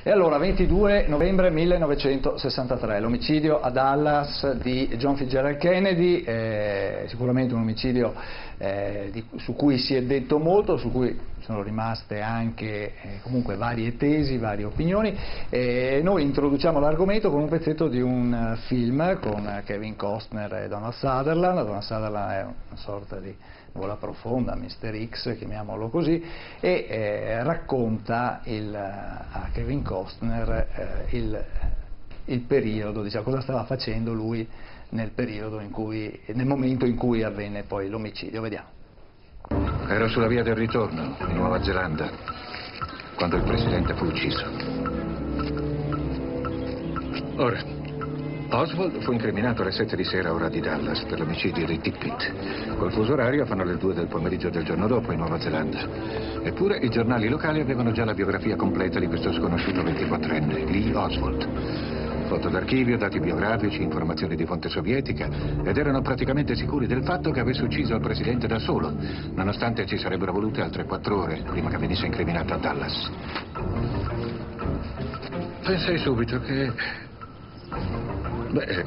E allora, 22 novembre 1963, l'omicidio a Dallas di John Fitzgerald Kennedy, sicuramente un omicidio su cui si è detto molto, su cui sono rimaste anche comunque varie tesi, varie opinioni. Noi introduciamo l'argomento con un pezzetto di un film con Kevin Costner e Donald Sutherland. Donald Sutherland è una sorta di Gola profonda, Mr. X, chiamiamolo così, e racconta a Kevin Costner il periodo, diciamo, cosa stava facendo lui nel momento in cui avvenne poi l'omicidio. Vediamo. Ero sulla via del ritorno in Nuova Zelanda quando il presidente fu ucciso. Ora, Oswald fu incriminato alle 7 di sera ora di Dallas per l'omicidio di Tippit. Col fuso orario fanno le 2 del pomeriggio del giorno dopo in Nuova Zelanda. Eppure i giornali locali avevano già la biografia completa di questo sconosciuto 24enne, Lee Oswald. Foto d'archivio, dati biografici, informazioni di fonte sovietica, ed erano praticamente sicuri del fatto che avesse ucciso il presidente da solo, nonostante ci sarebbero volute altre 4 ore prima che venisse incriminato a Dallas. Pensai subito che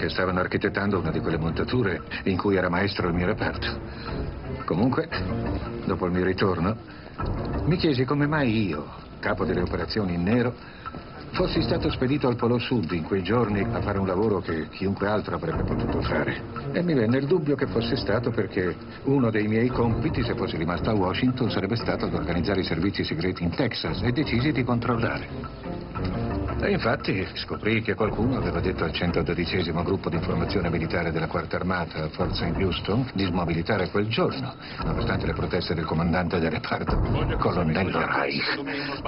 stavano architettando una di quelle montature in cui era maestro il mio reparto. Comunque, dopo il mio ritorno, mi chiesi come mai io, capo delle operazioni in nero, fossi stato spedito al Polo Sud in quei giorni a fare un lavoro che chiunque altro avrebbe potuto fare. E mi venne il dubbio che fosse stato perché uno dei miei compiti, se fossi rimasto a Washington, sarebbe stato ad organizzare i servizi segreti in Texas, e decisi di controllare. E infatti scoprì che qualcuno aveva detto al 112° gruppo di informazione militare della Quarta Armata, forza in Houston, di smobilitare quel giorno, nonostante le proteste del comandante del reparto, colonnello Reich.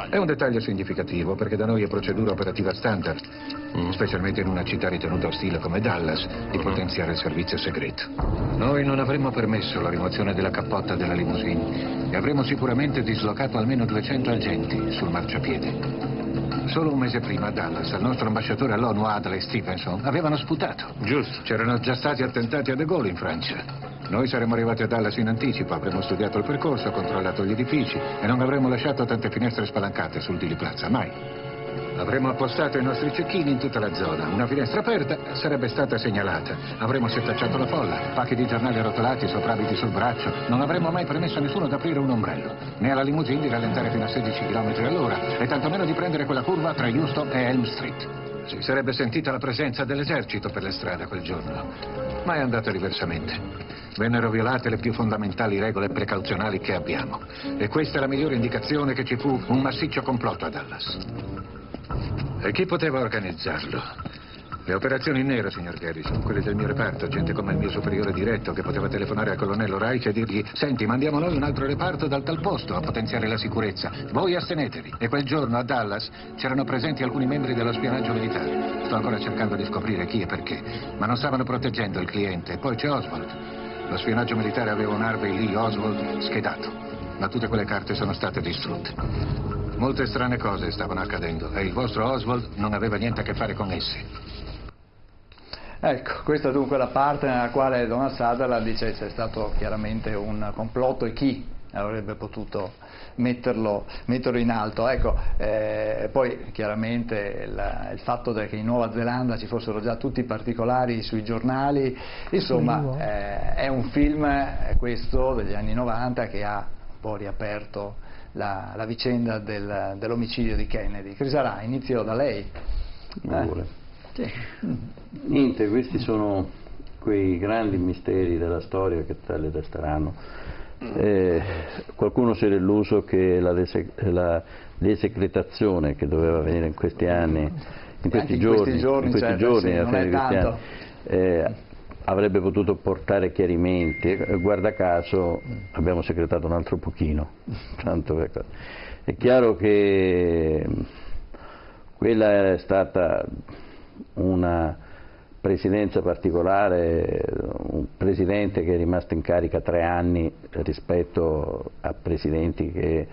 È un dettaglio significativo perché da noi è procedura operativa standard, specialmente in una città ritenuta ostile come Dallas, di potenziare il servizio segreto. Noi non avremmo permesso la rimozione della cappotta della limousine e avremmo sicuramente dislocato almeno 200 agenti sul marciapiede. Solo un mese prima a Dallas, al nostro ambasciatore all'ONU Adlai Stevenson, avevano sputato. Giusto. C'erano già stati attentati a De Gaulle in Francia. Noi saremmo arrivati a Dallas in anticipo, avremmo studiato il percorso, controllato gli edifici e non avremmo lasciato tante finestre spalancate sul Dealey Plaza, mai. Avremmo appostato i nostri cecchini in tutta la zona. Una finestra aperta sarebbe stata segnalata. Avremmo setacciato la folla, pacchi di giornali arrotolati, soprabiti sul braccio. Non avremmo mai permesso a nessuno di aprire un ombrello, né alla limousine di rallentare fino a 16 km all'ora, e tantomeno di prendere quella curva tra Houston e Elm Street. Si sarebbe sentita la presenza dell'esercito per le strade quel giorno. Ma è andata diversamente. Vennero violate le più fondamentali regole precauzionali che abbiamo. E questa è la migliore indicazione che ci fu un massiccio complotto a Dallas. E chi poteva organizzarlo? Le operazioni in nero, signor Garrison, quelle del mio reparto, gente come il mio superiore diretto che poteva telefonare al colonnello Reich e dirgli: senti, mandiamo noi un altro reparto dal tal posto a potenziare la sicurezza, voi astenetevi. E quel giorno a Dallas c'erano presenti alcuni membri dello spionaggio militare. Sto ancora cercando di scoprire chi e perché, ma non stavano proteggendo il cliente. E poi c'è Oswald. Lo spionaggio militare aveva un Harvey Lee Oswald schedato, ma tutte quelle carte sono state distrutte. Molte strane cose stavano accadendo e il vostro Oswald non aveva niente a che fare con esse. Ecco, questa è dunque la parte nella quale Donald Sutherland dice che c'è stato chiaramente un complotto e chi avrebbe potuto metterlo in alto. Ecco, poi chiaramente il fatto che in Nuova Zelanda ci fossero già tutti i particolari sui giornali, insomma è un film questo degli anni 90 che ha un po' riaperto la vicenda dell'omicidio di Kennedy. Crisarà, inizio da lei. Sì. Niente, questi sono quei grandi misteri della storia che tale resteranno. Qualcuno si era illuso che la desecretazione che doveva avvenire in questi anni, in questi giorni, alla fine di questi anni, avrebbe potuto portare chiarimenti. Guarda caso abbiamo segretato un altro pochino. Tanto è chiaro che quella è stata una presidenza particolare, un presidente che è rimasto in carica 3 anni rispetto a presidenti che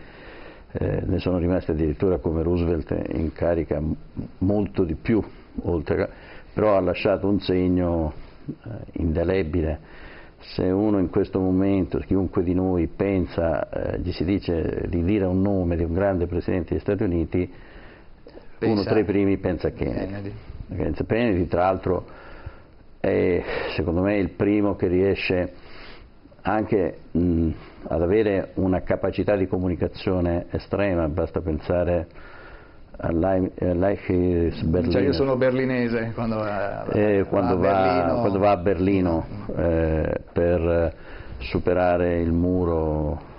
ne sono rimasti addirittura come Roosevelt in carica molto di più, però ha lasciato un segno indelebile. Se uno in questo momento, chiunque di noi pensa, gli si dice di dire un nome di un grande presidente degli Stati Uniti, uno tra i primi pensa a Kennedy. Kennedy, tra l'altro, è secondo me il primo che riesce anche ad avere una capacità di comunicazione estrema. Basta pensare all'Eichis Berlino. Cioè, io sono berlinese quando va a Berlino per superare il muro.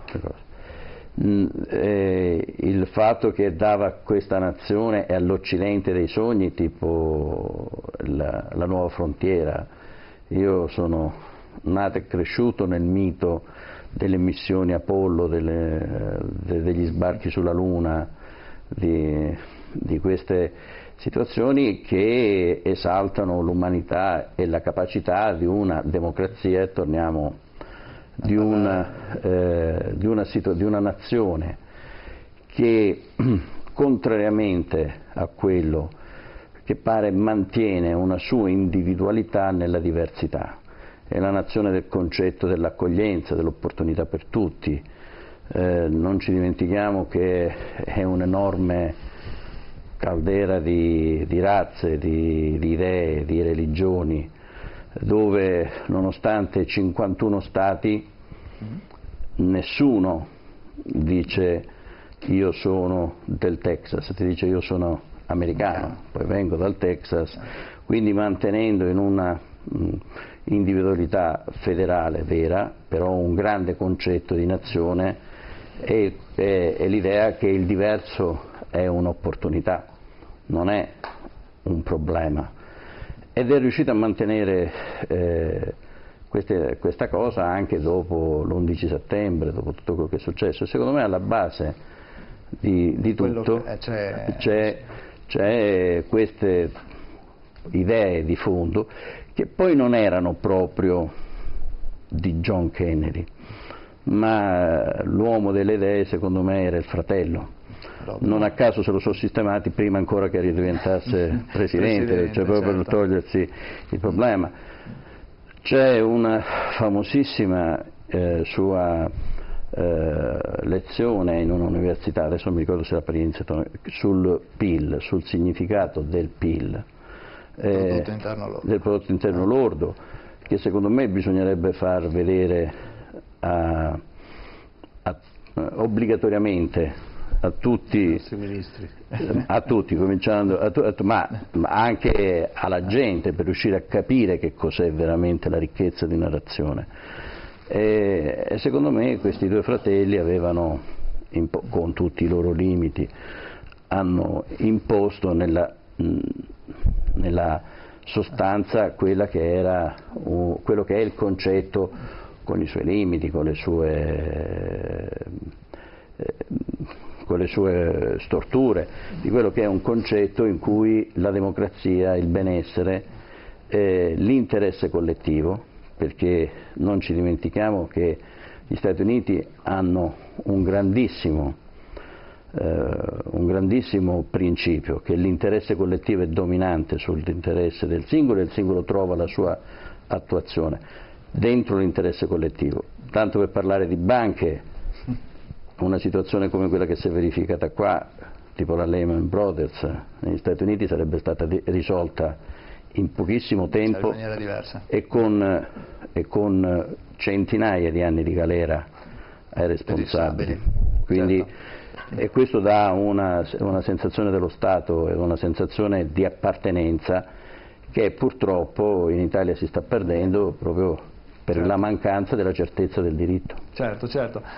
Il fatto che dava a questa nazione e all'Occidente dei sogni, tipo la nuova frontiera. Io sono nato e cresciuto nel mito delle missioni Apollo, degli sbarchi sulla Luna, di queste situazioni che esaltano l'umanità e la capacità di una democrazia, e torniamo, di una nazione che, contrariamente a quello che pare, mantiene una sua individualità nella diversità. È la nazione del concetto dell'accoglienza, dell'opportunità per tutti. Non ci dimentichiamo che è un'enorme caldera di razze, di idee, di religioni, dove nonostante 51 stati nessuno dice io sono del Texas, ti dice io sono americano, poi vengo dal Texas, quindi mantenendo in una individualità federale vera, però un grande concetto di nazione e l'idea che il diverso è un'opportunità, non è un problema. Ed è riuscito a mantenere questa cosa anche dopo l'11 settembre, dopo tutto quello che è successo. Secondo me alla base di tutto c'è queste idee di fondo che poi non erano proprio di John Kennedy, ma l'uomo delle idee secondo me era il fratello. Non a caso se lo sono sistemati prima ancora che diventasse presidente, cioè proprio per togliersi il problema. C'è una famosissima sua lezione in un'università, adesso non mi ricordo se era Princeton, sul PIL, sul significato del PIL, del prodotto interno lordo, che secondo me bisognerebbe far vedere obbligatoriamente a tutti, cominciando ma anche alla gente, per riuscire a capire che cos'è veramente la ricchezza di una nazione. E secondo me questi due fratelli avevano, con tutti i loro limiti, hanno imposto nella sostanza quello che è il concetto, con i suoi limiti, con le sue storture, di quello che è un concetto in cui la democrazia, il benessere, l'interesse collettivo, perché non ci dimentichiamo che gli Stati Uniti hanno un grandissimo principio, che l'interesse collettivo è dominante sull'interesse del singolo e il singolo trova la sua attuazione dentro l'interesse collettivo. Tanto per parlare di banche, una situazione come quella che si è verificata qua, tipo la Lehman Brothers negli Stati Uniti, sarebbe stata risolta in pochissimo tempo e con centinaia di anni di galera ai responsabili. Quindi, certo. E questo dà una sensazione dello Stato e una sensazione di appartenenza che purtroppo in Italia si sta perdendo proprio per la mancanza della certezza del diritto. Certo.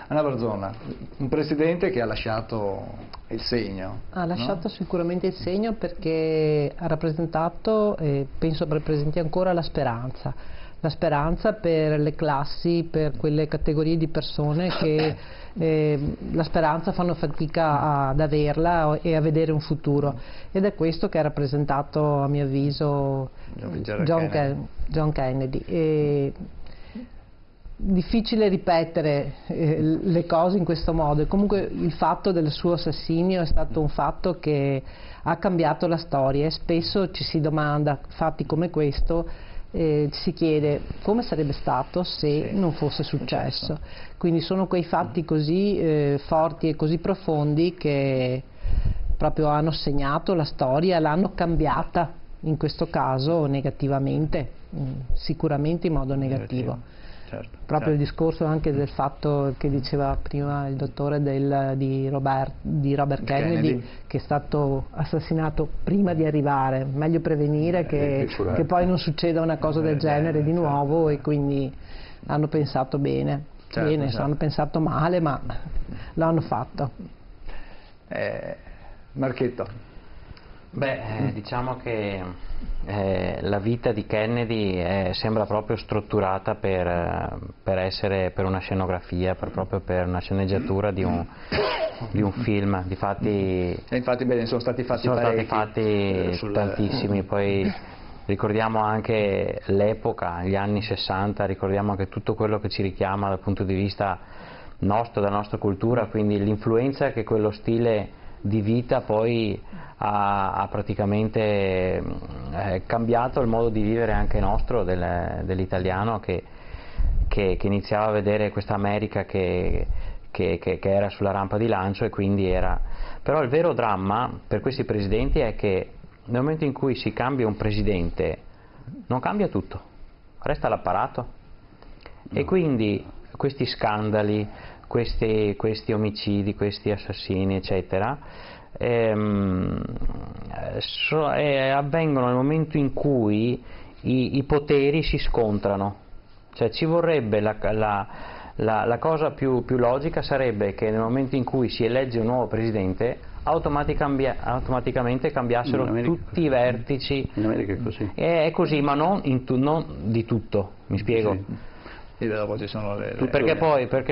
Anna Barzona, un presidente che ha lasciato il segno. Ha lasciato sicuramente il segno, perché ha rappresentato, e penso rappresenti ancora, la speranza per le classi, per quelle categorie di persone che la speranza fanno fatica ad averla e a vedere un futuro, ed è questo che ha rappresentato, a mio avviso, John Kennedy. Difficile ripetere le cose in questo modo, e comunque il fatto del suo assassinio è stato un fatto che ha cambiato la storia, e spesso ci si domanda, fatti come questo, ci si chiede come sarebbe stato se non fosse successo. Quindi sono quei fatti così forti e così profondi che proprio hanno segnato la storia, l'hanno cambiata, in questo caso negativamente, sicuramente in modo negativo. Certo, proprio il discorso anche del fatto che diceva prima il dottore di Robert Kennedy, che è stato assassinato prima di arrivare, meglio prevenire che poi non succeda una cosa del genere di nuovo, e quindi hanno pensato bene, hanno pensato male, ma l'hanno fatto. Marchetto. Beh, diciamo che la vita di Kennedy sembra proprio strutturata per una scenografia, proprio per una sceneggiatura di un film. Infatti bene, sono stati fatti tantissimi, poi ricordiamo anche l'epoca, gli anni 60, ricordiamo anche tutto quello che ci richiama dal punto di vista nostro, della nostra cultura, quindi l'influenza che quello stile di vita poi ha praticamente cambiato il modo di vivere anche nostro, dell'italiano, che iniziava a vedere questa America che era sulla rampa di lancio, e quindi era... Però il vero dramma per questi presidenti è che nel momento in cui si cambia un presidente non cambia tutto, resta l'apparato, e quindi questi scandali, questi omicidi, questi assassini eccetera avvengono nel momento in cui i poteri si scontrano. Cioè ci vorrebbe la cosa più logica sarebbe che nel momento in cui si elegge un nuovo presidente automaticamente cambiassero tutti i vertici. In America è così. È così, ma non di tutto, mi spiego. Sì. E dopo ci sono perché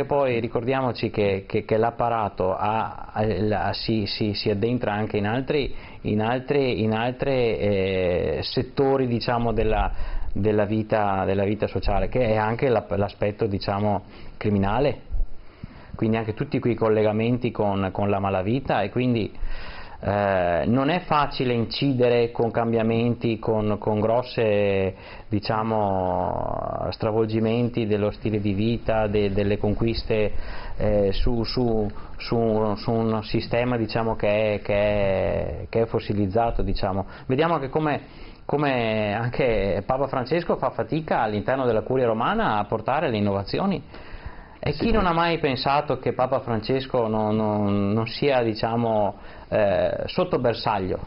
poi ricordiamoci che l'apparato si addentra anche in altri settori, diciamo, della vita sociale, che è anche l'aspetto, diciamo, criminale, quindi anche tutti quei collegamenti con la malavita, e quindi non è facile incidere con cambiamenti, con grosse, diciamo, stravolgimenti dello stile di vita, delle conquiste su un sistema, diciamo, che è fossilizzato, diciamo. Vediamo che come anche Papa Francesco fa fatica all'interno della Curia Romana a portare le innovazioni. E chi non ha mai pensato che Papa Francesco non sia, diciamo, sotto bersaglio?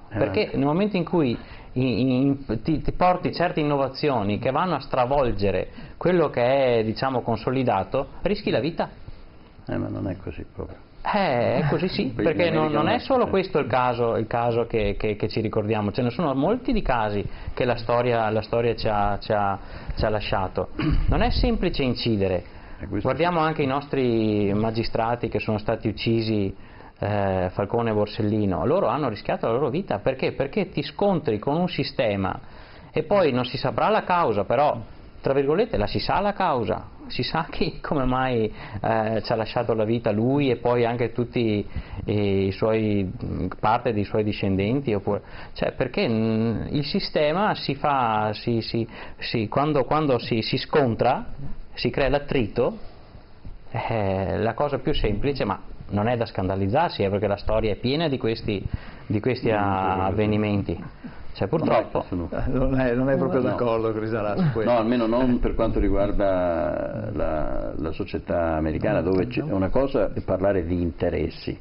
Perché nel momento in cui ti porti certe innovazioni che vanno a stravolgere quello che è, diciamo, consolidato, rischi la vita. Ma non è così proprio. È così, sì, perché non è solo questo il caso che ci ricordiamo, ce ne sono molti di casi che la storia ci ha lasciato. Non è semplice incidere. Guardiamo anche i nostri magistrati che sono stati uccisi, Falcone e Borsellino. Loro hanno rischiato la loro vita perché ti scontri con un sistema e poi non si saprà la causa, però tra virgolette la si sa la causa, si sa come mai ci ha lasciato la vita lui e poi anche tutti parte dei suoi discendenti, cioè perché il sistema quando si scontra, si crea l'attrito. La cosa più semplice, ma non è da scandalizzarsi, perché la storia è piena di questi avvenimenti. Cioè, purtroppo non è proprio d'accordo Crisalà su questo. No, almeno non per quanto riguarda la società americana, dove una cosa è parlare di interessi,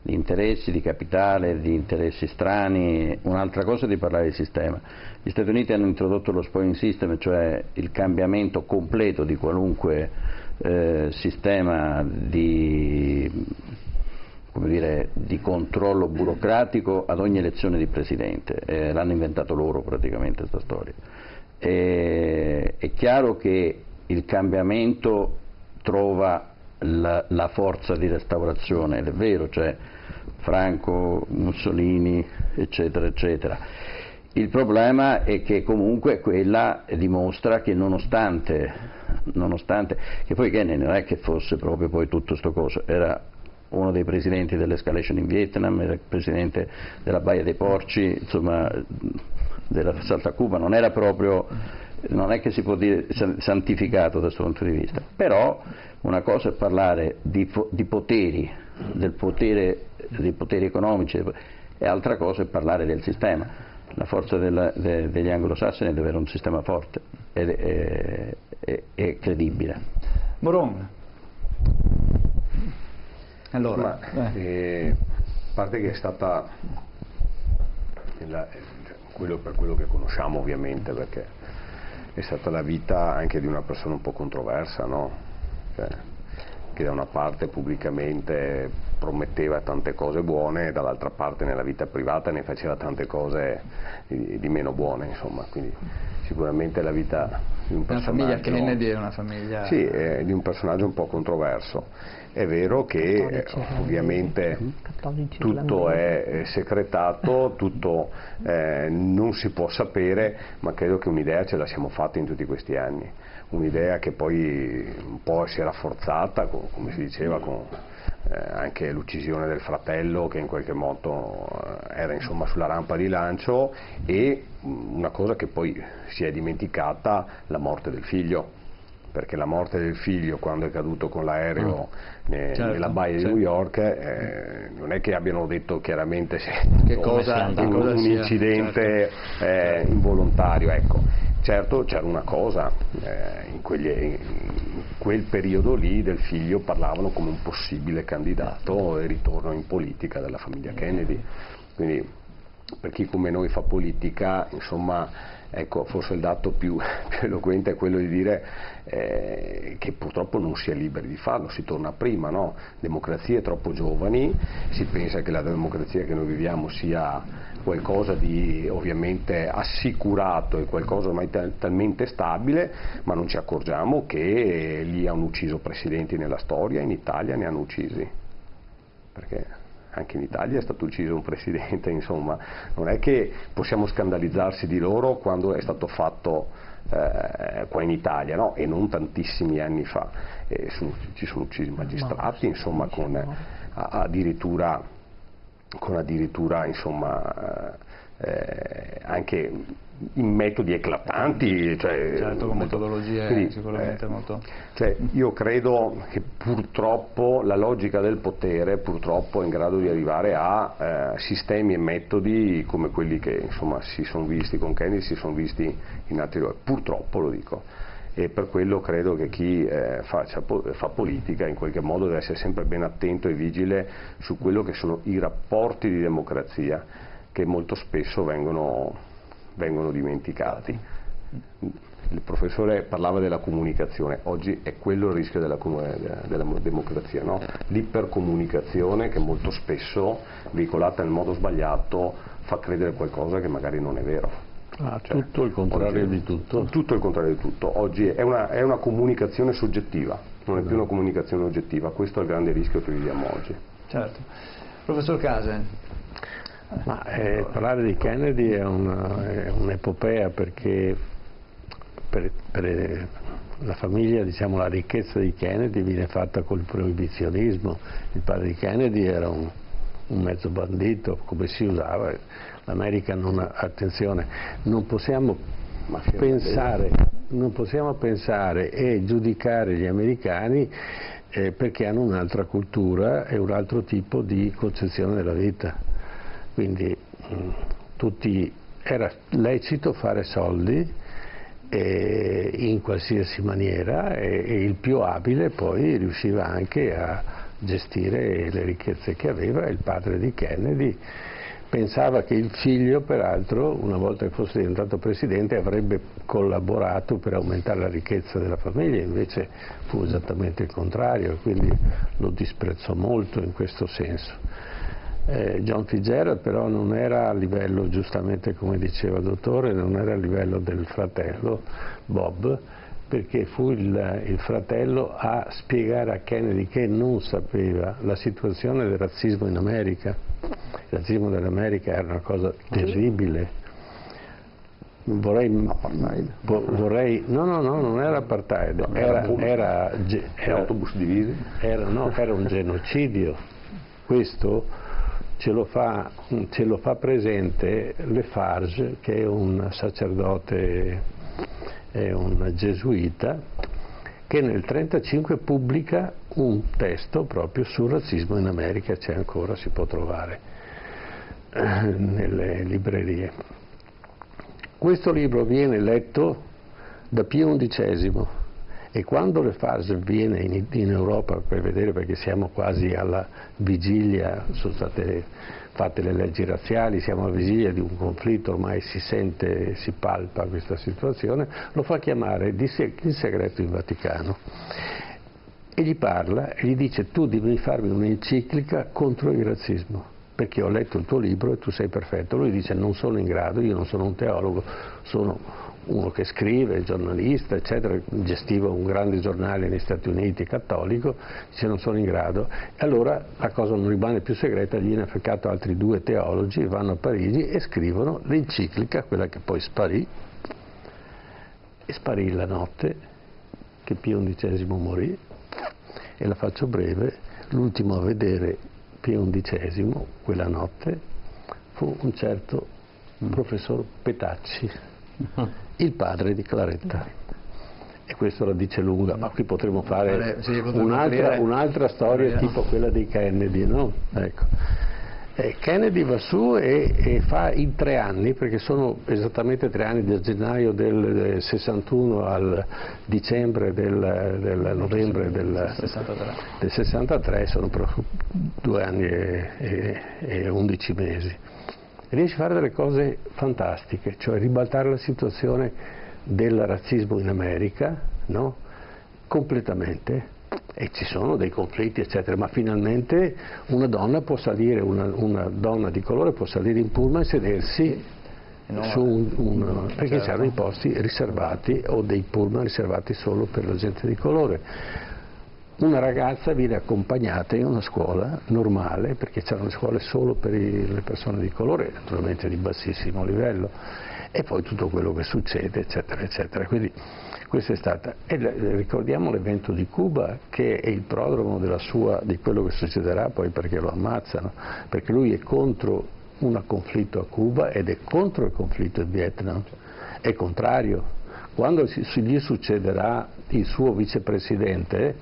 di capitale, di interessi strani, un'altra cosa è di parlare di sistema. Gli Stati Uniti hanno introdotto lo spoiling system, cioè il cambiamento completo di qualunque sistema di controllo burocratico ad ogni elezione di presidente. L'hanno inventato loro praticamente questa storia. È chiaro che il cambiamento trova la forza di restaurazione, è vero, cioè Franco, Mussolini, eccetera, eccetera. Il problema è che comunque quella dimostra che nonostante che poi Kennedy non è che fosse proprio poi tutto sto coso, era uno dei presidenti dell'escalation in Vietnam, era il presidente della Baia dei Porci, insomma dell'assalto a Cuba, non è che si può dire santificato da questo punto di vista, però una cosa è parlare di poteri, del potere dei poteri economici, e altra cosa è parlare del sistema. La forza degli anglosassoni è di avere un sistema forte e credibile. Moron. Allora, a parte che è stata per quello che conosciamo, ovviamente, perché è stata la vita anche di una persona un po' controversa, no? Cioè, che da una parte pubblicamente prometteva tante cose buone e dall'altra parte nella vita privata ne faceva tante cose di meno buone, insomma. Quindi sicuramente la vita di un personaggio... La famiglia Kennedy è una famiglia... Sì, è di un personaggio un po' controverso. È vero che ovviamente tutto è segretato, tutto non si può sapere, ma credo che un'idea ce la siamo fatta in tutti questi anni. Un'idea che poi un po' si è rafforzata, come si diceva, con anche l'uccisione del fratello, che in qualche modo era insomma sulla rampa di lancio, e una cosa che poi si è dimenticata, la morte del figlio. Perché la morte del figlio, quando è caduto con l'aereo nella baia di New York, non è che abbiano detto chiaramente un incidente involontario, ecco. Certo, c'era una cosa, in quel periodo lì del figlio parlavano come un possibile candidato e ritorno in politica della famiglia Kennedy. Quindi per chi come noi fa politica, insomma, ecco, forse il dato più eloquente è quello di dire che purtroppo non si è liberi di farlo, si torna prima, no? Democrazie troppo giovani, si pensa che la democrazia che noi viviamo sia qualcosa di ovviamente assicurato e qualcosa ormai talmente stabile, ma non ci accorgiamo che lì hanno ucciso presidenti nella storia, in Italia ne hanno uccisi, perché anche in Italia è stato ucciso un presidente, insomma, non è che possiamo scandalizzarsi di loro quando è stato fatto qua in Italia, no? E non tantissimi anni fa, ci sono uccisi magistrati, insomma, con addirittura insomma, anche in metodi eclatanti, cioè, certo, con metodologie quindi, sicuramente molto... Cioè, io credo che purtroppo la logica del potere purtroppo è in grado di arrivare a sistemi e metodi come quelli che insomma si sono visti con Kennedy, si sono visti in altri luoghi, purtroppo lo dico. E per quello credo che chi fa politica in qualche modo deve essere sempre ben attento e vigile su quello che sono i rapporti di democrazia, che molto spesso vengono dimenticati. Il professore parlava della comunicazione, oggi è quello il rischio della democrazia, no? L'ipercomunicazione, che molto spesso, veicolata nel modo sbagliato, fa credere qualcosa che magari non è vero. Tutto il contrario di tutto. Tutto il contrario di tutto. Oggi è una comunicazione soggettiva, non è più una comunicazione oggettiva. Questo è il grande rischio che viviamo oggi. Certo. Professor Case. Parlare di Kennedy è un'epopea, perché per la famiglia, diciamo, la ricchezza di Kennedy viene fatta col proibizionismo. Il padre di Kennedy era un mezzo bandito, come si usava. L'America attenzione, non possiamo pensare e giudicare gli americani perché hanno un'altra cultura e un altro tipo di concezione della vita. Quindi era lecito fare soldi in qualsiasi maniera, e il più abile poi riusciva anche a gestire le ricchezze che aveva. Il padre di Kennedy pensava che il figlio, peraltro, una volta che fosse diventato presidente, avrebbe collaborato per aumentare la ricchezza della famiglia, invece fu esattamente il contrario, quindi lo disprezzò molto in questo senso. John Fitzgerald però non era a livello, giustamente come diceva il dottore, non era a livello del fratello Bob, perché fu il fratello a spiegare a Kennedy, che non sapeva la situazione del razzismo in America. Il razzismo dell'America era una cosa terribile. Non era apartheid, era autobus divisi. Era un genocidio. Questo ce lo fa presente Lafarge, che è un sacerdote, è un gesuita, che nel 1935 pubblica un testo proprio sul razzismo in America, c'è ancora, si può trovare nelle librerie. Questo libro viene letto da Pio XI e quando le Fars viene in Europa per vedere, perché siamo quasi alla vigilia, sono state fatte le leggi razziali, siamo alla vigilia di un conflitto, ormai si sente, si palpa questa situazione, lo fa chiamare in segreto in Vaticano e gli parla e gli dice: tu devi farmi un'enciclica contro il razzismo, perché ho letto il tuo libro e tu sei perfetto. Lui dice: non sono in grado, io non sono un teologo, sono uno che scrive, giornalista, eccetera, gestiva un grande giornale negli Stati Uniti cattolico, dice: non sono in grado. E allora la cosa non rimane più segreta, gli viene affiancato altri 2 teologi, vanno a Parigi e scrivono l'enciclica, quella che poi sparì, e sparì la notte che Pio XI morì. E la faccio breve, l'ultimo a vedere Pio XI quella notte fu un certo professor Petacci, il padre di Claretta, e questo la dice lunga, ma qui potremmo fare un'altra storia tipo quella dei Kennedy, no? Ecco. Kennedy va su e fa in 3 anni, perché sono esattamente 3 anni, da gennaio del 61 al dicembre del novembre del 63, sono 2 anni e 11 mesi. Riesce a fare delle cose fantastiche, cioè ribaltare la situazione del razzismo in America, no? Completamente, e ci sono dei conflitti eccetera, ma finalmente una donna può salire, una donna di colore può salire in pullman e sedersi su perché c'erano i posti riservati o dei pullman riservati solo per la gente di colore. Una ragazza viene accompagnata in una scuola normale, perché c'erano scuole solo per le persone di colore, naturalmente di bassissimo livello, e poi tutto quello che succede, eccetera, eccetera. Quindi questa è stata, e ricordiamo l'evento di Cuba, che è il prodromo di quello che succederà poi, perché lo ammazzano, perché lui è contro un conflitto a Cuba ed è contro il conflitto in Vietnam, è contrario. Quando gli succederà il suo vicepresidente,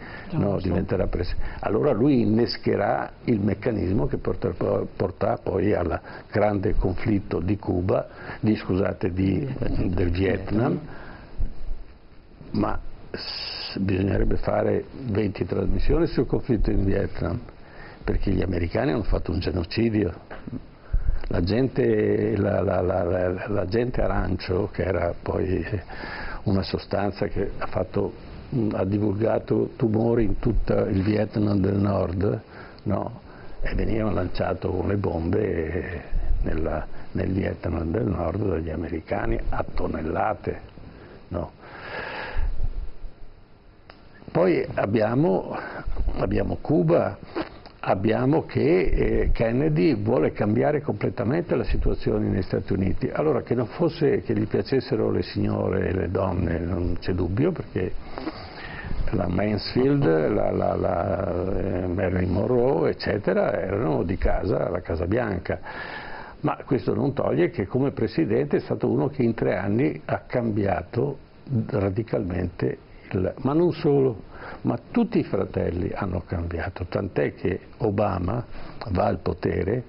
diventerà presidente, allora lui innescherà il meccanismo che porterà poi al grande conflitto di Cuba, del Vietnam, ma bisognerebbe fare 20 trasmissioni sul conflitto in Vietnam, perché gli americani hanno fatto un genocidio. La gente arancio, che era poi una sostanza che ha divulgato tumori in tutto il Vietnam del Nord, no? E venivano lanciate con le bombe nel Vietnam del Nord dagli americani a tonnellate, no? Poi abbiamo Cuba. Abbiamo che Kennedy vuole cambiare completamente la situazione negli Stati Uniti. Allora, che non fosse che gli piacessero le signore e le donne, non c'è dubbio, perché la Mansfield, la Marilyn Monroe, eccetera, erano di casa, la Casa Bianca. Ma questo non toglie che come presidente è stato uno che in 3 anni ha cambiato radicalmente ma non solo, ma tutti i fratelli hanno cambiato, tant'è che Obama va al potere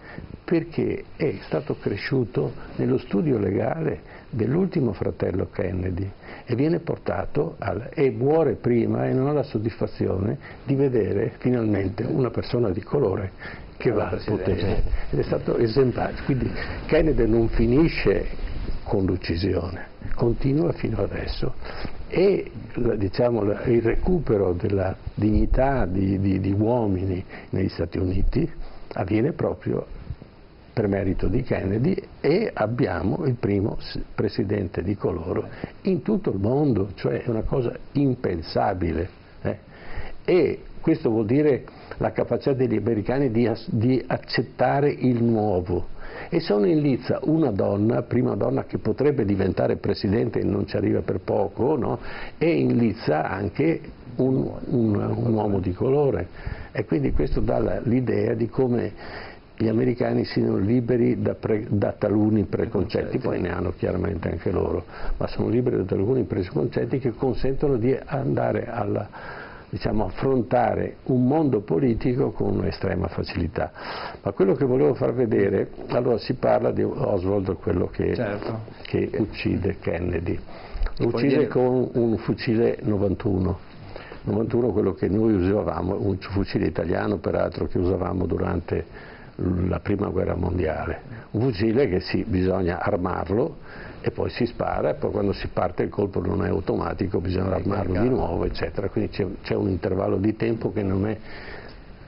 perché è stato cresciuto nello studio legale dell'ultimo fratello Kennedy e viene portato e muore prima e non ha la soddisfazione di vedere finalmente una persona di colore che va al potere, ed è stato esemplare. Quindi Kennedy non finisce con l'uccisione, continua fino adesso, e il recupero della dignità di uomini negli Stati Uniti avviene proprio per merito di Kennedy, e abbiamo il primo presidente di colore in tutto il mondo, cioè è una cosa impensabile, e questo vuol dire la capacità degli americani di accettare il nuovo. E sono in lizza una donna, prima donna che potrebbe diventare presidente e non ci arriva per poco, no? E in lizza anche un uomo di colore, e quindi questo dà l'idea di come gli americani siano liberi da taluni preconcetti, poi ne hanno chiaramente anche loro, ma sono liberi da taluni preconcetti che consentono di andare diciamo, affrontare un mondo politico con un'estrema facilità. Ma quello che volevo far vedere, allora si parla di Oswald, quello che, certo, che uccide Kennedy. Lo uccide con un fucile 91, quello che noi usavamo, un fucile italiano peraltro che usavamo durante la prima guerra mondiale, un fucile che bisogna armarlo e poi si spara, e poi quando si parte il colpo non è automatico, bisogna armarlo di nuovo, eccetera. Quindi c'è un intervallo di tempo che non è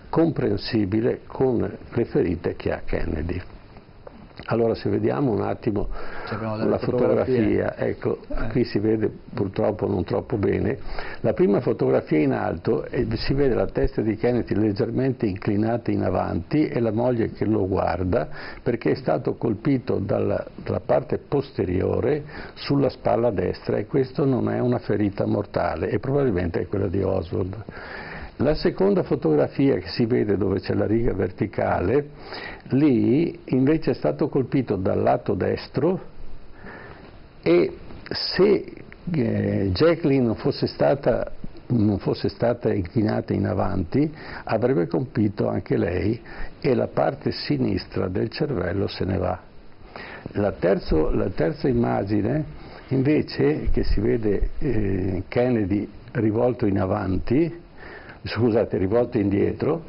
comprensibile con le ferite che ha Kennedy. Allora se vediamo un attimo la fotografia, ecco, qui si vede purtroppo non troppo bene, la prima fotografia in alto si vede la testa di Kennedy leggermente inclinata in avanti e la moglie che lo guarda, perché è stato colpito dalla parte posteriore sulla spalla destra, e questo non è una ferita mortale e probabilmente è quella di Oswald. La seconda fotografia che si vede, dove c'è la riga verticale, lì invece è stato colpito dal lato destro, e se Jacqueline non fosse stata inclinata in avanti avrebbe colpito anche lei e la parte sinistra del cervello se ne va. La terza immagine invece, che si vede Kennedy rivolto indietro,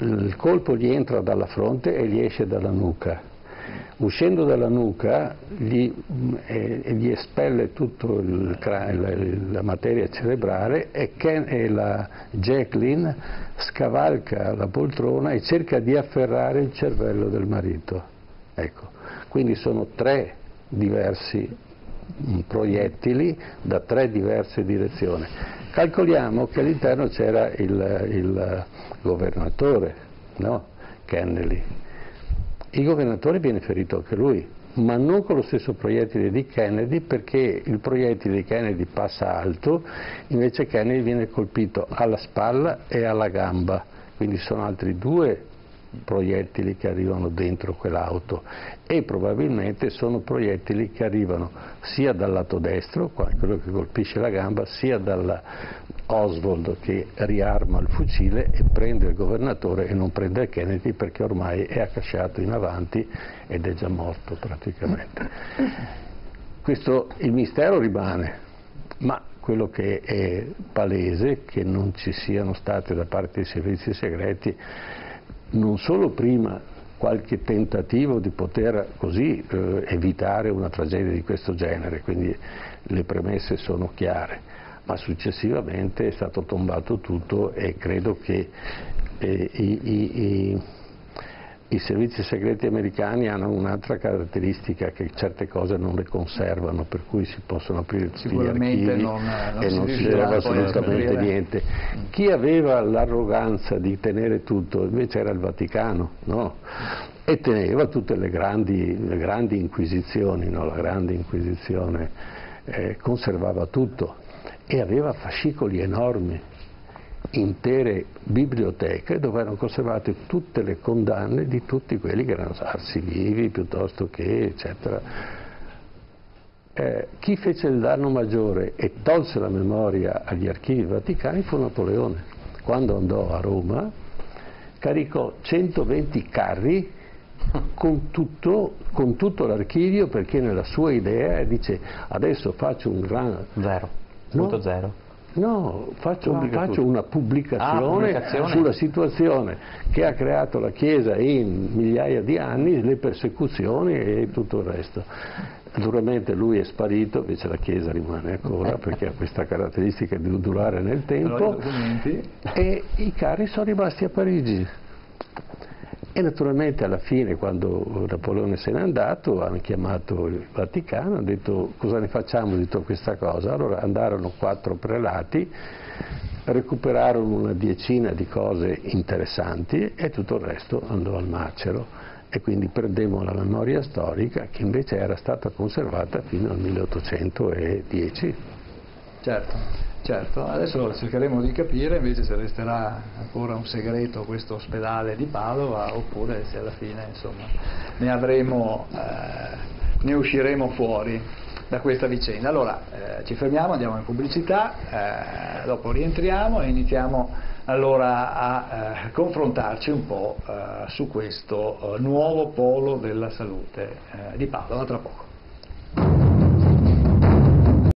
il colpo gli entra dalla fronte e gli esce dalla nuca. Uscendo dalla nuca gli espelle tutta la materia cerebrale, e la Jacqueline scavalca la poltrona e cerca di afferrare il cervello del marito. Ecco. Quindi sono 3 diversi proiettili da 3 diverse direzioni. Calcoliamo che all'interno c'era il governatore, no? Kennedy. Il governatore viene ferito anche lui, ma non con lo stesso proiettile di Kennedy, perché il proiettile di Kennedy passa alto, invece Kennedy viene colpito alla spalla e alla gamba, quindi sono altri 2 proiettili che arrivano dentro quell'auto, e probabilmente sono proiettili che arrivano sia dal lato destro, quello che colpisce la gamba, sia dalla Oswald che riarma il fucile e prende il governatore e non prende Kennedy, perché ormai è accasciato in avanti ed è già morto praticamente. Il mistero rimane, ma quello che è palese è che non ci siano state da parte dei servizi segreti non solo prima qualche tentativo di poter così evitare una tragedia di questo genere, quindi le premesse sono chiare, ma successivamente è stato tombato tutto, e credo che i servizi segreti americani hanno un'altra caratteristica, che certe cose non le conservano, per cui si possono aprire tutti gli archivi e non si trova assolutamente niente. Chi aveva l'arroganza di tenere tutto invece era il Vaticano, no? E teneva tutte le grandi inquisizioni, no? La grande inquisizione conservava tutto e aveva fascicoli enormi, intere biblioteche dove erano conservate tutte le condanne di tutti quelli che erano arsi vivi piuttosto che eccetera. Chi fece il danno maggiore e tolse la memoria agli archivi vaticani fu Napoleone. Quando andò a Roma caricò 120 carri con tutto l'archivio, perché nella sua idea dice: adesso faccio un gran... Zero. No, faccio una pubblicazione sulla situazione che ha creato la Chiesa in migliaia di anni, le persecuzioni e tutto il resto. Naturalmente lui è sparito, invece la Chiesa rimane ancora, perché ha questa caratteristica di durare nel tempo, e i carri sono rimasti a Parigi. E naturalmente alla fine, quando Napoleone se n'è andato, hanno chiamato il Vaticano, hanno detto: cosa ne facciamo di tutta questa cosa? Allora andarono 4 prelati, recuperarono una decina di cose interessanti e tutto il resto andò al macero, e quindi perdemmo la memoria storica che invece era stata conservata fino al 1810. Certo, adesso cercheremo di capire invece se resterà ancora un segreto questo ospedale di Padova, oppure se alla fine, insomma, ne usciremo fuori. da questa vicenda. Allora ci fermiamo, andiamo in pubblicità, dopo rientriamo e iniziamo allora a confrontarci un po' su questo nuovo polo della salute di Padova, tra poco.